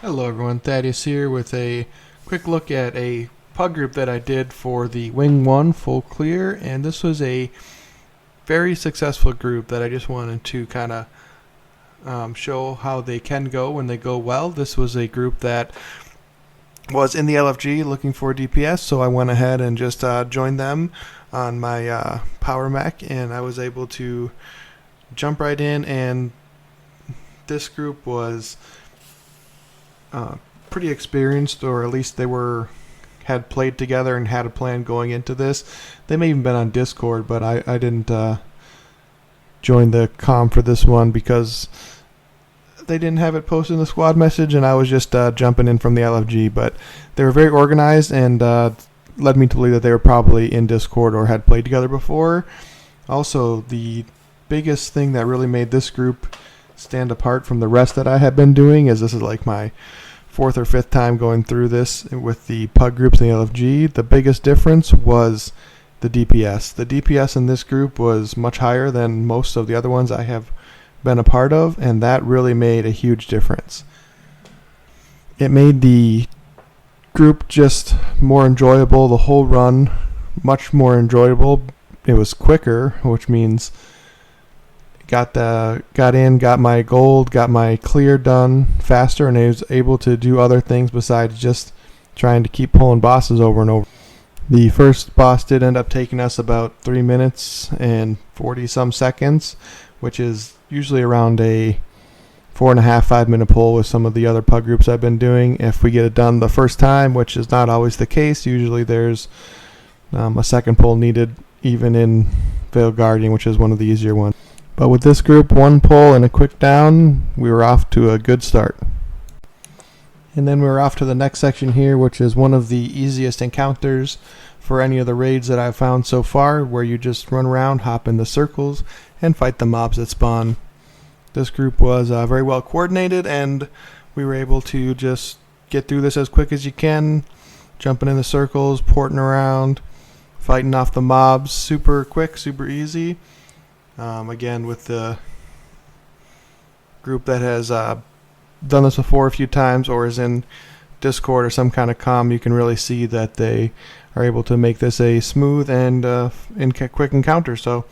Hello everyone, Thaddeus here with a quick look at a pug group that I did for the Wing 1 full clear, and this was a very successful group that I just wanted to kind of show how they can go when they go well. This was a group that was in the LFG looking for DPS, so I went ahead and just joined them on my Power Mech, and I was able to jump right in, and this group was pretty experienced, or at least they had played together and had a plan going into this. They may even been on Discord, but I didn't join the comm for this one because they didn't have it posted in the squad message, and I was just jumping in from the LFG. But they were very organized and led me to believe that they were probably in Discord or had played together before. Also, the biggest thing that really made this group stand apart from the rest that I have been doing is this is like my fourth or fifth time going through this with the pug groups in the LFG. The biggest difference was the DPS. The DPS in this group was much higher than most of the other ones I have been a part of, and that really made a huge difference. It made the group just more enjoyable, the whole run much more enjoyable. It was quicker, which means got my gold, got my clear done faster, and I was able to do other things besides just trying to keep pulling bosses over and over. The first boss did end up taking us about 3 minutes and 40 some seconds, which is usually around a 4.5-5 minute pull with some of the other pug groups I've been doing. If we get it done the first time, which is not always the case, usually there's a second pull needed, even in Veil Guardian, which is one of the easier ones. But with this group, one pull and a quick down, we were off to a good start. And then we were off to the next section here, which is one of the easiest encounters for any of the raids that I've found so far, where you just run around, hop in the circles, and fight the mobs that spawn. This group was very well coordinated, and we were able to just get through this as quick as you can, jumping in the circles, porting around, fighting off the mobs, super quick, super easy. Again, with the group that has done this before a few times or is in Discord or some kind of comm, you can really see that they are able to make this a smooth and quick encounter. So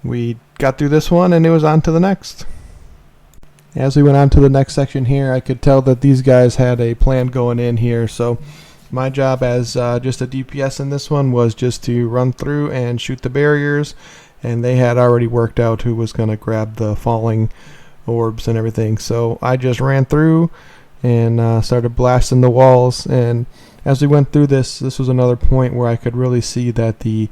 we got through this one and it was on to the next. As we went on to the next section here, I could tell that these guys had a plan going in here. So my job as just a DPS in this one was just to run through and shoot the barriers, and they had already worked out who was going to grab the falling orbs and everything. So I just ran through and started blasting the walls, and as we went through this was another point where I could really see that the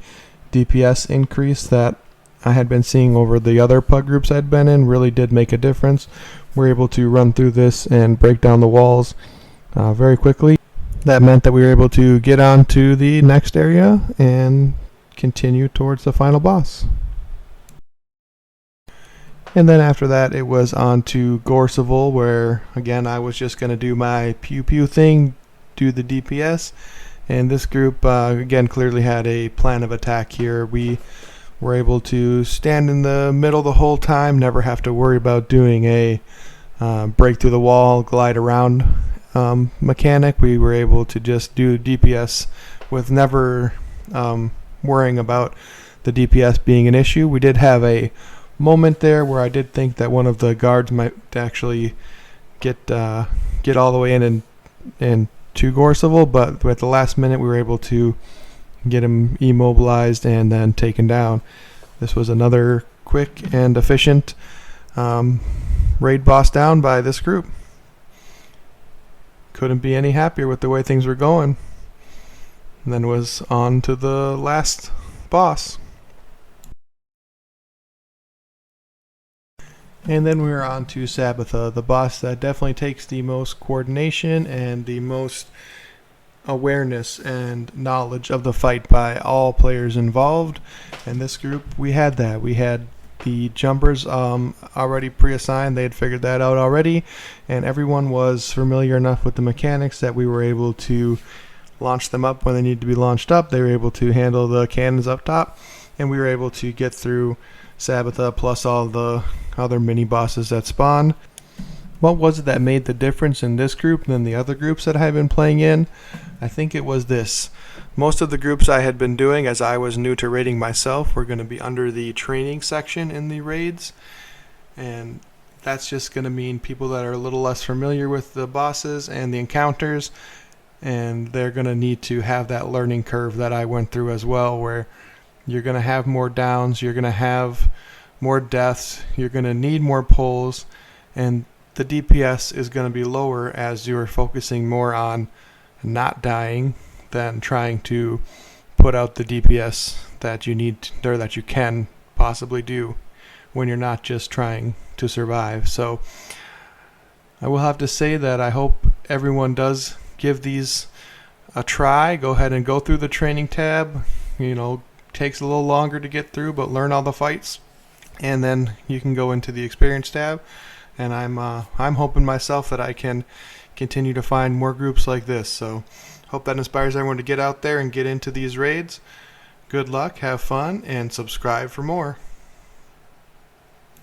DPS increase that I had been seeing over the other pug groups I'd been in really did make a difference. We're able to run through this and break down the walls very quickly. That meant that we were able to get on to the next area and continue towards the final boss. And then after that, it was on to Gorseval, where again I was just going to do my pew pew thing, do the DPS, and this group again clearly had a plan of attack here. We were able to stand in the middle the whole time, never have to worry about doing a break through the wall, glide around mechanic. We were able to just do DPS with never worrying about the DPS being an issue. We did have a moment there where I did think that one of the guards might actually get all the way in and to Gorseval, but at the last minute we were able to get him immobilized and then taken down. This was another quick and efficient raid boss down by this group. Couldn't be any happier with the way things were going. And then was on to the last boss. And then we were on to Sabbatha, the boss that definitely takes the most coordination and the most awareness and knowledge of the fight by all players involved. And this group, we had that. We had the jumpers already pre-assigned. They had figured that out already, and everyone was familiar enough with the mechanics that we were able to launch them up when they needed to be launched up. They were able to handle the cannons up top, and we were able to get through Sabbatha plus all the other mini bosses that spawn. what was it that made the difference in this group than the other groups that I had been playing in? I think it was this. Most of the groups I had been doing, as I was new to raiding myself, were going to be under the training section in the raids. And that's just going to mean people that are a little less familiar with the bosses and the encounters. And they're going to need to have that learning curve that I went through as well, where you're going to have more downs, you're going to have more deaths, you're going to need more pulls, and the DPS is going to be lower as you're focusing more on not dying than trying to put out the DPS that you need or that you can possibly do when you're not just trying to survive. So I will have to say that I hope everyone does give these a try. Go ahead and go through the training tab. Takes a little longer to get through, but learn all the fights, and then you can go into the experience tab. And I'm hoping myself that I can continue to find more groups like this. So hope that inspires everyone to get out there and get into these raids. Good luck, have fun, and subscribe for more.